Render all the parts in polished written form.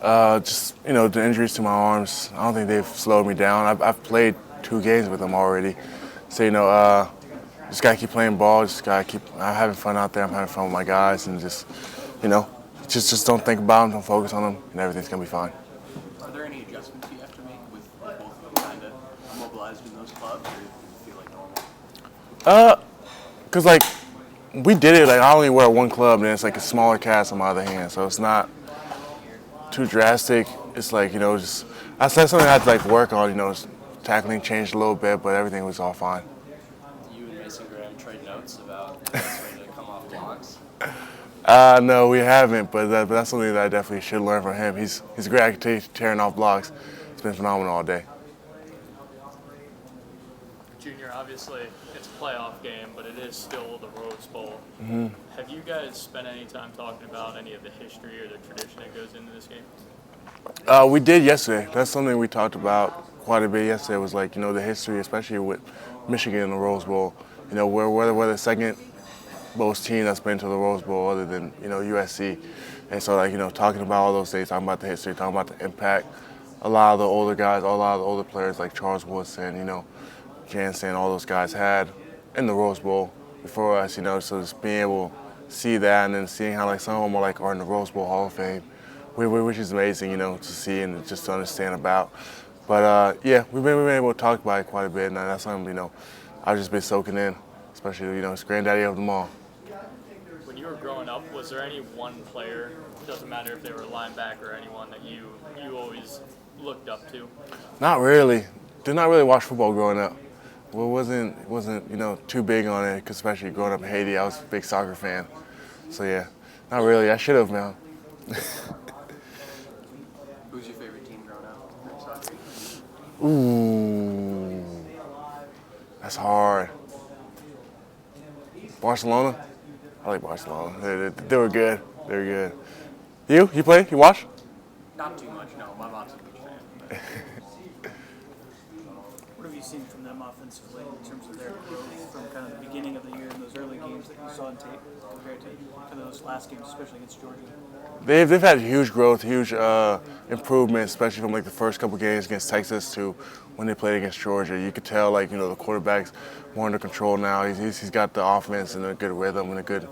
Just, the injuries to my arms, I don't think they've slowed me down. I've played 2 games with them already. So, just got to keep playing ball, just got to keep having fun out there. I'm having fun with my guys and you know, just don't think about them, don't focus on them, and everything's going to be fine. Are there any adjustments you have to make with both of them kind of mobilized in those clubs, or do you feel like normal? Because, we did it, I only wear one club, and it's like a smaller cast on my other hand, so it's not too drastic. It's that's something I had to work on. Tackling changed a little bit, but everything was all fine. You and Mason Graham trade notes about what's ready to come off blocks. No, we haven't, but that's something that I definitely should learn from him. He's great at tearing off blocks. It's been phenomenal all day. Junior, obviously it's a playoff game, but it is still the Rose Bowl. Mm-hmm. Have you guys spent any time talking about any of the history or the tradition that goes into this game? We did yesterday. That's something we talked about quite a bit yesterday. Was the history, especially with Michigan in the Rose Bowl. We're the second most team that's been to the Rose Bowl other than USC, and so talking about all those things, talking about the history, talking about the impact. A lot of the older guys, a lot of the older players like Charles Woodson, Jansen, all those guys had in the Rose Bowl before us. So just being able to see that and then seeing how some of them are in the Rose Bowl Hall of Fame, which is amazing, to see and just to understand about. But yeah, we've been able to talk about it quite a bit, and that's something I've just been soaking in, especially it's granddaddy of them all. When you were growing up, was there any one player, doesn't matter if they were a linebacker or anyone, that you always looked up to? Not really. Did not really watch football growing up. Well, wasn't too big on it, 'cause especially growing up in Haiti, I was a big soccer fan. So yeah, not really. I should have, man. Who's your favorite team growing up? Ooh, that's hard. Barcelona. I like Barcelona. They were good. They were good. You play? You watch? Not too much, no. My mom's a big fan. What have you seen from them offensively in terms of their growth from kind of the beginning of the year and those early games that you saw in tape compared to kind of those last games, especially against Georgia? They've had huge growth, huge improvement, especially from the first couple games against Texas to when they played against Georgia. You could tell the quarterback's more under control now. He's got the offense in a good rhythm and a good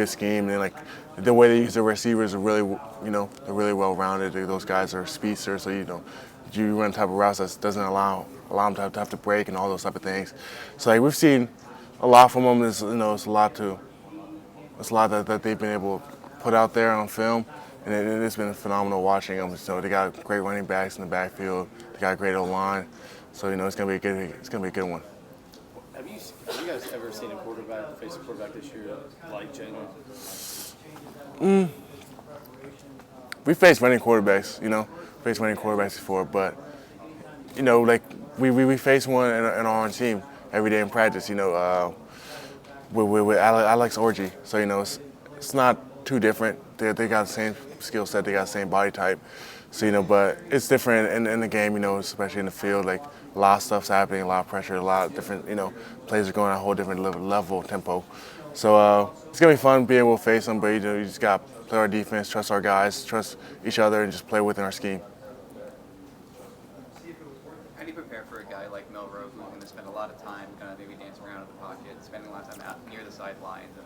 scheme, and the way they use their receivers are really they're really well rounded. Those guys are speedsters, so you run type of routes that doesn't allow them to have to break and all those type of things. So we've seen a lot from them. It's a lot that they've been able to put out there on film, and it's been phenomenal watching them. So they got great running backs in the backfield. They got a great O-line. So it's gonna be a good one. Have you guys ever seen a quarterback face a quarterback this year like Jalen? We faced running quarterbacks, before, but we face one in our own team every day in practice. With Alex Orji, so it's not too different. They got the same skill set, they got the same body type. So but it's different in the game, especially in the field. A lot of stuff's happening, a lot of pressure, a lot of different plays are going at a whole different level tempo. So it's gonna be fun being able to face them, but you just got to play our defense, trust our guys, trust each other, and just play within our scheme. How do you prepare for a guy like Melrose who's going to spend a lot of time kind of maybe dancing around in the pocket, spending a lot of time out near the sidelines?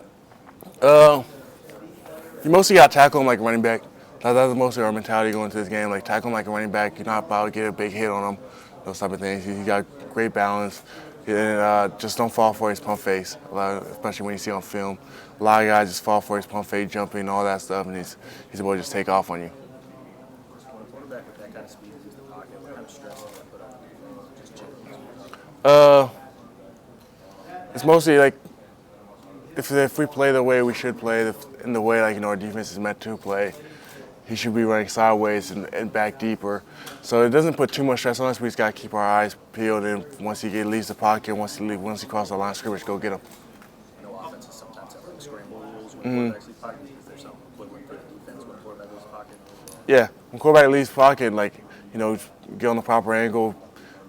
You mostly got to tackle him like a running back. That's mostly our mentality going into this game. Tackle him like a running back. You're not about to get a big hit on him, those type of things. He got great balance. And just don't fall for his pump face, especially when you see on film. A lot of guys just fall for his pump fake, jumping, all that stuff, and he's able to just take off on you. When a quarterback with that kind of speed is in the pocket, what kind of stress does that put on you? Just checking. It's mostly if we play the way we should play, in the way our defense is meant to play, he should be running sideways and back deeper. So it doesn't put too much stress on us. We just got to keep our eyes peeled, and once he leaves the pocket, once he crosses the line of scrimmage, go get him. I know offenses sometimes have scramble rules when quarterbacks leave pocket. Is there something equivalent for the defense when quarterback leaves pocket? Yeah, when quarterback leaves pocket, get on the proper angle,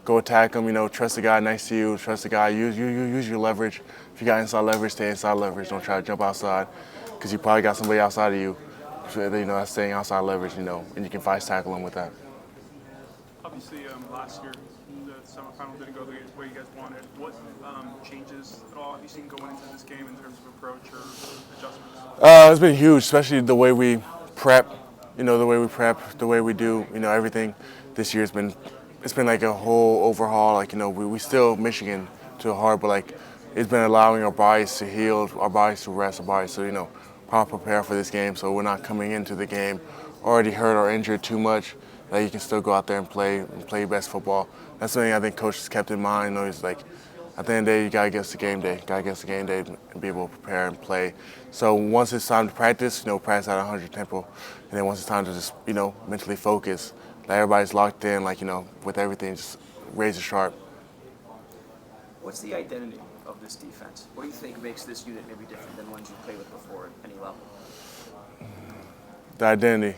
go attack him. Trust the guy next to you. Trust the guy. Use your leverage. If you got inside leverage, stay inside leverage. Don't try to jump outside, because you probably got somebody outside of you that's staying outside leverage, and you can vice tackle them with that. Obviously, last year the semifinal didn't go the way you guys wanted. What changes at all have you seen going into this game in terms of approach or adjustments? It's been huge, especially the way we prep. The way we do, everything. This year it's been like a whole overhaul. Like, we still Michigan to hard, but like it's been allowing our bodies to heal, our bodies to rest, our bodies to proper prepare for this game. So we're not coming into the game already hurt or injured too much. That you can still go out there and play your best football. That's something I think coach has kept in mind. He's like, at the end of the day, you gotta get us to game day. Gotta get us to game day and be able to prepare and play. So once it's time to practice, practice at 100 tempo, and then once it's time to just mentally focus, like everybody's locked in, like with everything, just razor sharp. What's the identity of this defense? What do you think makes this unit maybe different than ones you played with before at any level? The identity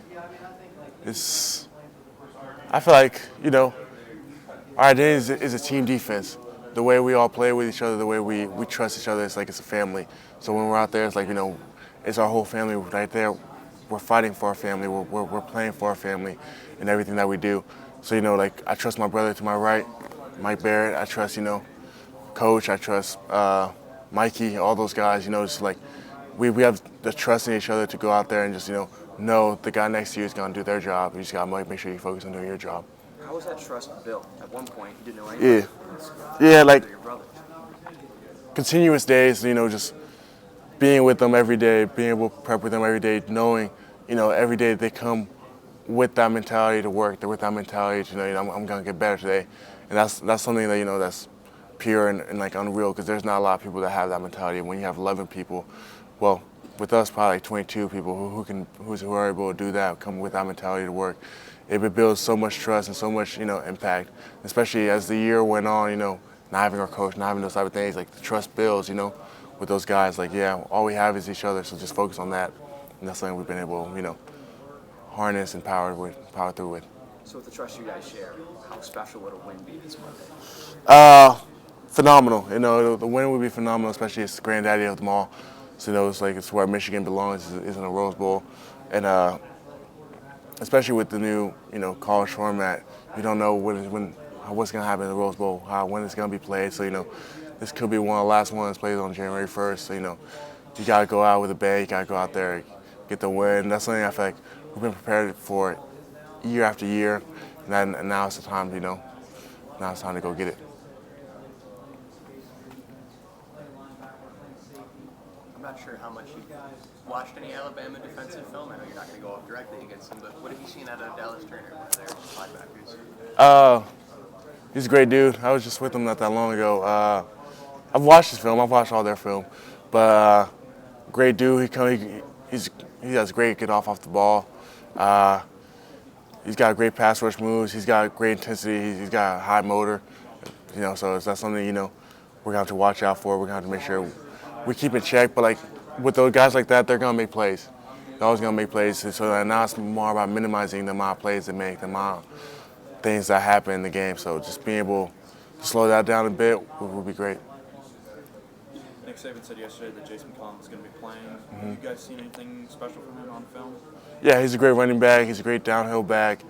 is. I feel like our identity is a team defense. The way we all play with each other, the way we trust each other, it's like it's a family. So when we're out there, it's like it's our whole family right there. We're fighting for our family. We're playing for our family, and everything that we do. So like I trust my brother to my right, Mike Barrett. I trust Coach. I trust Mikey. All those guys. Just like we have the trust in each other to go out there and just know the guy next to you is going to do their job. You just got to make sure you focus on doing your job. How was that trust built? At one point, you didn't know anything. Yeah, like Your brothers. continuous days, just being with them every day, being able to prep with them every day, knowing, every day they come with that mentality to work. They're with that mentality to, I'm going to get better today. And that's something that, that's pure and like unreal, because there's not a lot of people that have that mentality. When you have 11 people, well, with us, probably like 22 people who are able to do that, come with that mentality to work. It builds so much trust and so much, impact. Especially as the year went on, not having our coach, not having those type of things, like the trust builds, with those guys. Like, yeah, all we have is each other, so just focus on that. And that's something we've been able to, harness and power through with. So with the trust you guys share, how special would a win be this Monday? Phenomenal. The win would be phenomenal, especially it's the granddaddy of them all. So it's where Michigan belongs, is in the Rose Bowl, and especially with the new college format, you don't know what's going to happen in the Rose Bowl, when it's going to be played. So this could be one of the last ones played on January 1st. So you got to go out with a bang. You got to go out there, get the win. That's something I feel like we've been prepared for year after year, and now it's the time. Now it's time to go get it. I'm not sure how much you've watched any Alabama defensive film. I know you're not going to go up directly against them, but what have you seen out of Dallas Turner, one of their linebackers? He's a great dude. I was just with him not that long ago. I've watched his film. I've watched all their film, but great dude. He has great get off the ball. He's got great pass rush moves. He's got great intensity. He's got a high motor. So that's something we're gonna have to watch out for. We're gonna have to make sure we keep in check. But like with those guys like that, they're gonna make plays. They're always gonna make plays. So now it's more about minimizing the amount of plays they make, the amount of things that happen in the game. So just being able to slow that down a bit would be great. Nick Saban said yesterday that Jason Collins is going to be playing. Have you guys seen anything special from him on film? Yeah, he's a great running back. He's a great downhill back.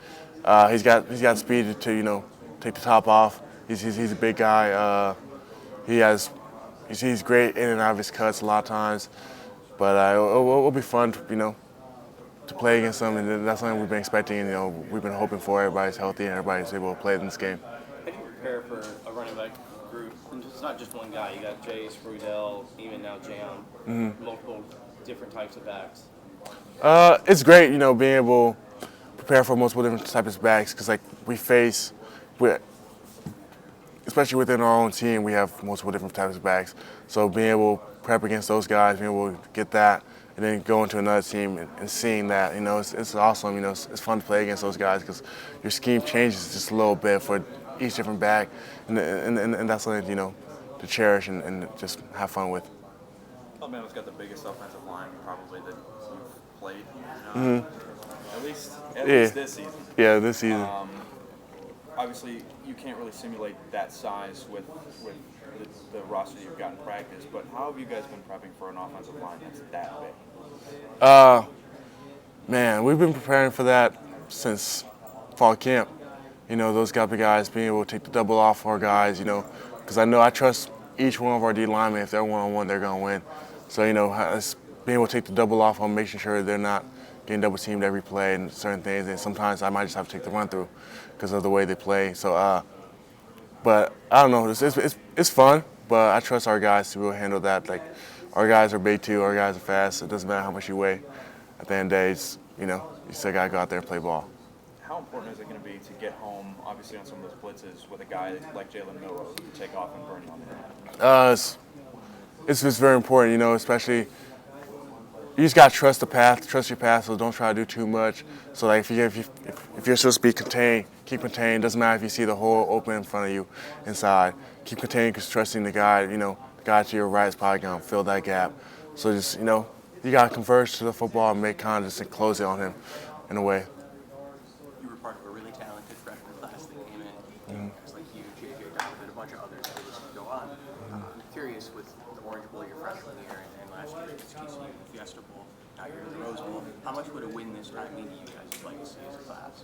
He's got speed to take the top off. He's a big guy. He's great in and out of his cuts a lot of times. But it'll be fun to play against him, and that's something we've been expecting. And we've been hoping for. Everybody's healthy and everybody's able to play in this game. How do you prepare for a running back group? And it's not just one guy. You got Jace, Brudell, even now Jam, multiple different types of backs. It's great, being able to prepare for multiple different types of backs, because especially within our own team, we have multiple different types of backs. So being able to prep against those guys, being able to get that, and then go into another team and seeing that, it's awesome. It's fun to play against those guys because your scheme changes just a little bit for each different back, and that's something to cherish and just have fun with. Alabama's got the biggest offensive line probably that you've played. At least this season. Yeah, this season. Obviously, you can't really simulate that size with the roster you've got in practice. But how have you guys been prepping for an offensive line that's that big? Man, we've been preparing for that since fall camp. You know, those guys being able to take the double off our guys, you know, because I trust each one of our D linemen. If they're one-on-one, they're going to win. So, you know, us being able to take the double off on making sure they're not getting double teamed every play and certain things. And sometimes I might just have to take the run through because of the way they play. So, but I don't know, it's fun, but I trust our guys to be able to handle that. Like, our guys are big too, our guys are fast. It doesn't matter how much you weigh. At the end of the day, you know, you still got to go out there and play ball. How important is it going to be to get home, obviously on some of those blitzes, with a guy like Jalen Milroe who can take off and burn you on the head? It's just very important, you know, especially you just got to trust the path, trust your path, so don't try to do too much. So, like, if you're supposed to be contained, keep contained. Doesn't matter if you see the hole open in front of you inside. Keep contained because trusting the guy, you know, the guy to your right is probably going to fill that gap. So just, you know, you got to converge to the football and make contact and close it on him in a way. You were part of a really talented freshman class that came in. Guys like you, J.J. Donovan, a bunch of others that just go on. I'm curious with the Orange Bowl your freshman year and last year against TCU, the Fiesta Bowl, now you're in the Rose Bowl. How much would a win this time mean to you guys' legacy as a class?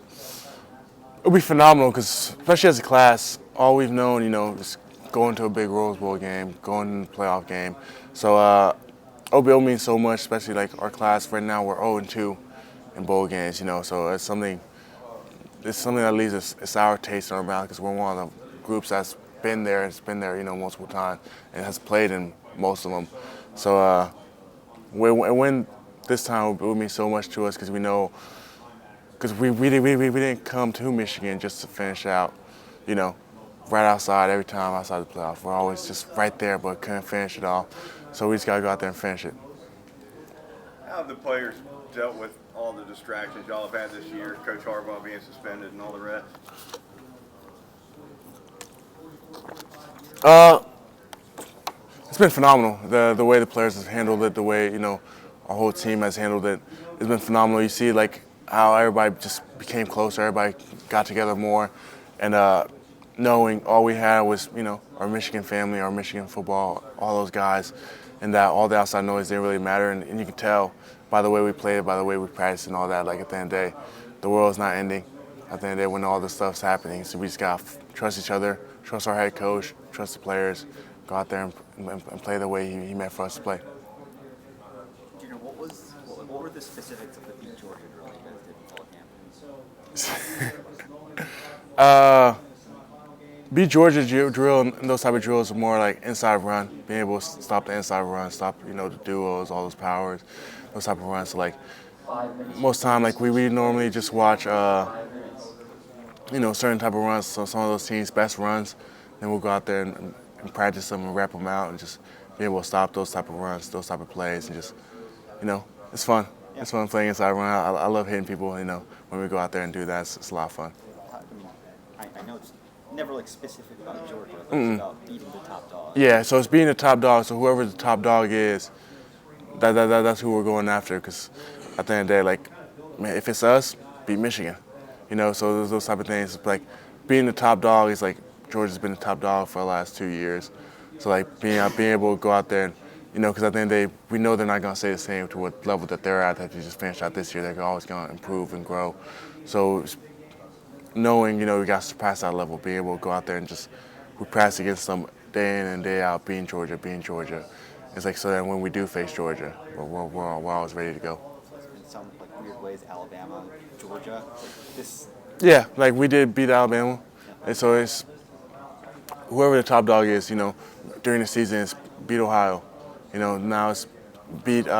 It'll be phenomenal because, especially as a class, all we've known, you know, is going to a big Rose Bowl game, going to a playoff game. So it'll mean so much, especially like our class right now. We're 0-2 in bowl games, you know. So it's something that leaves a sour taste in our mouth because we're one of the groups that's been there. It's been there, you know, multiple times and has played in most of them. So win this time it would mean so much to us because we know. Because we didn't come to Michigan just to finish out, you know, right outside every time outside the playoff. We're always just right there, but couldn't finish it off. So we just got to go out there and finish it. How have the players dealt with all the distractions y'all have had this year, Coach Harbaugh being suspended and all the rest? It's been phenomenal. The way the players have handled it, the way, you know, our whole team has handled it, it's been phenomenal. You see, like, how everybody just became closer, everybody got together more, and knowing all we had was, you know, our Michigan family, our Michigan football, all those guys, and that all the outside noise didn't really matter, and you can tell by the way we played, by the way we practiced and all that, like at the end of the day, the world's not ending. At the end of the day when all this stuff's happening, so we just got to trust each other, trust our head coach, trust the players, go out there and play the way he meant for us to play. Junior, what were the specifics of the Beat Georgia drill you guys did in fall camp? Beat Georgia drill and those type of drills are more like inside run, being able to stop the inside run, stop, you know, the duos, all those powers, those type of runs. So like most time, like we normally just watch, you know, certain type of runs. So some of those teams' best runs, then we'll go out there and practice them and rep them out and just be able to stop those type of runs, those type of plays, and just, you know, it's fun. Yeah. It's fun playing inside run. I love hitting people, you know, when we go out there and do that. It's a lot of fun. I know it's never like specific about Georgia, but it's about beating the top dog. Yeah, so it's beating the top dog. So whoever the top dog is, that's who we're going after. Because at the end of the day, like, man, if it's us, beat Michigan. You know, so those type of things. Like being the top dog is like Georgia's been the top dog for the last 2 years. So like being able to go out there and, you know, because at the end of the day, we know they're not going to stay the same to what level that they're at. That they just finished out this year, they're always going to improve and grow. So knowing, you know, we got to surpass that level, being able to go out there and just we practice against them day in and day out, being Georgia. It's like so that when we do face Georgia, we're always ready to go. So it's been some like weird ways, Alabama, Georgia, like this. Yeah, like we did beat Alabama, and so it's whoever the top dog is, you know, during the season it's beat Ohio, you know, now it's beat beat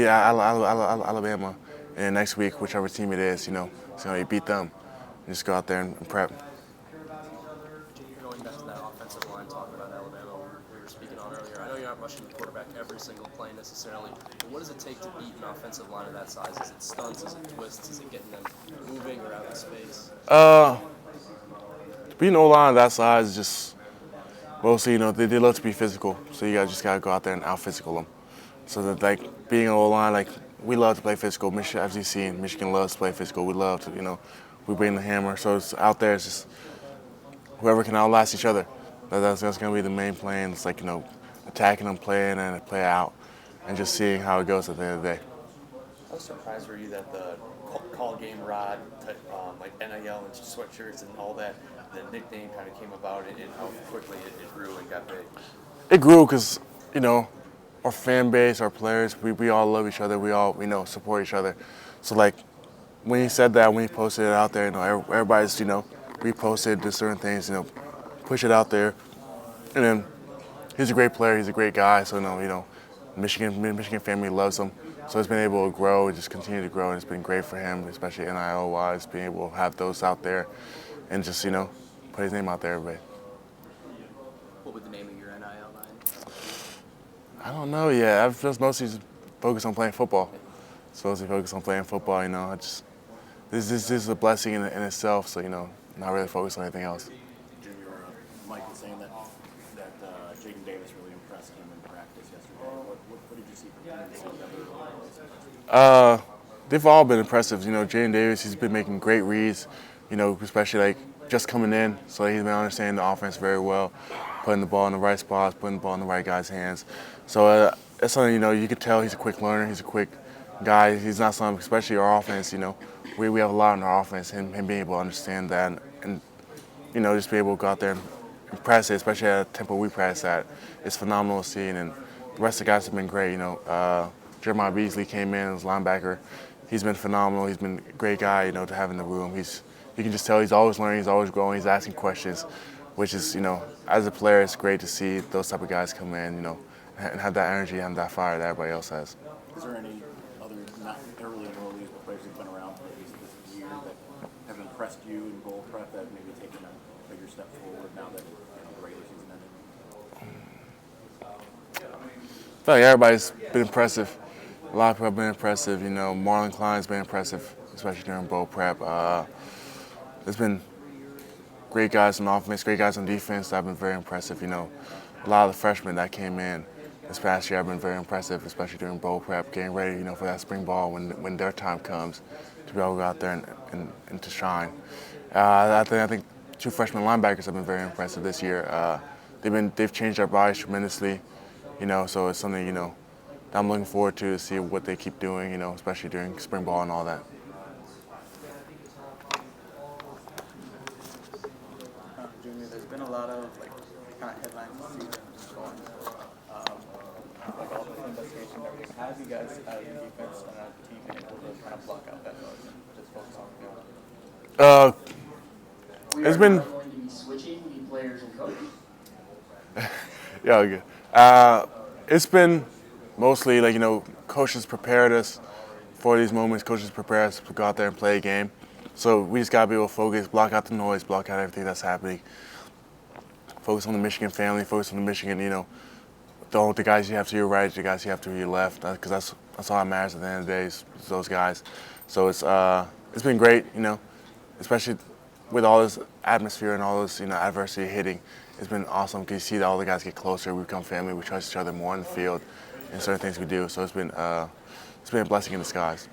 Alabama, and next week whichever team it is, you know, so you beat them, and just go out there and prep. Going back to that offensive line, talking about Alabama, we were speaking on earlier. I know you're not rushing the quarterback every single play necessarily, but what does it take to beat an offensive line of that size? Is it stunts? Is it twists? Is it getting them moving or out of space? Beating O-line of that size is just mostly, you know, they love to be physical, so you just gotta go out there and out-physical them. So that like being an O-line, like we love to play physical. Michigan, as you see, Michigan loves to play physical. We love to, you know, we bring the hammer. So it's out there, it's just whoever can outlast each other. That's going to be the main plan. It's like, you know, attacking them, playing, and play out, and just seeing how it goes at the end of the day. How surprised were you that the call game rod, type, like NIL and sweatshirts and all that, the nickname kind of came about and how quickly it grew and got big? It grew because, you know, our fan base, our players, we all love each other. We all, you know, support each other. So, like, when he said that, when he posted it out there, you know, everybody's, you know, reposted to certain things, you know, push it out there. And then he's a great player. He's a great guy. So, you know, Michigan family loves him. So he's been able to grow, just continue to grow, and it's been great for him, especially NIL-wise, being able to have those out there and just, you know, put his name out there, everybody. What would the name of your NIL line? I don't know yet. I've just mostly focused on playing football. Supposed to focus on playing football, you know. This is a blessing in itself, so, you know, not really focused on anything else. Junior, Mike was saying that Jaden Davis really impressed him in practice yesterday. What did you see from him? They've all been impressive. You know, Jaden Davis, he's been making great reads, you know, especially like just coming in. So he's been understanding the offense very well, putting the ball in the right spots, putting the ball in the right guy's hands. So that's something, you know, you can tell he's a quick learner. He's a quick guy. He's not something, especially our offense, you know. We have a lot in our offense, him being able to understand that and you know, just be able to go out there and impress it, especially at the tempo we practice at. It's phenomenal to see, and the rest of the guys have been great. You know, Jeremiah Beasley came in as linebacker. He's been phenomenal. He's been a great guy, you know, to have in the room. You can just tell he's always learning, he's always growing, he's asking questions, which is, you know, as a player, it's great to see those type of guys come in, you know, and have that energy and that fire that everybody else has. Is there any other, not early enrollees, but players who've been around for this year that have impressed you in bowl prep that maybe taken a bigger step forward now that, you know, the regular season ended? I feel like everybody's been impressive. A lot of people have been impressive. You know, Marlon Klein's been impressive, especially during bowl prep. There's been great guys on offense, great guys on defense that have been very impressive. You know, a lot of the freshmen that came in this past year have been very impressive, especially during bowl prep, getting ready, you know, for that spring ball when their time comes to be able to go out there and to shine. I think two freshman linebackers have been very impressive this year. They've changed their bodies tremendously, you know, so it's something, you know, that I'm looking forward to see what they keep doing, you know, especially during spring ball and all that. Junior, there's been a lot of kind of headlines this season just going all the investigation and everything. How have you guys as a defense and a team been able to kind of block out that noise and just focus on the field? It's been going to be switching the players and coaches. yeah, good. It's been mostly like, you know, coaches prepared us for these moments. Coaches prepare us to go out there and play a game. So we just gotta be able to focus, block out the noise, block out everything that's happening. Focus on the Michigan family, focus on the Michigan, you know, the guys you have to your right, the guys you have to your left, because that's all that matters at the end of the day is those guys. So it's been great, you know, especially with all this atmosphere and all this, you know, adversity hitting. It's been awesome because you see that all the guys get closer, we become family, we trust each other more in the field and certain things we do. So it's been a blessing in disguise.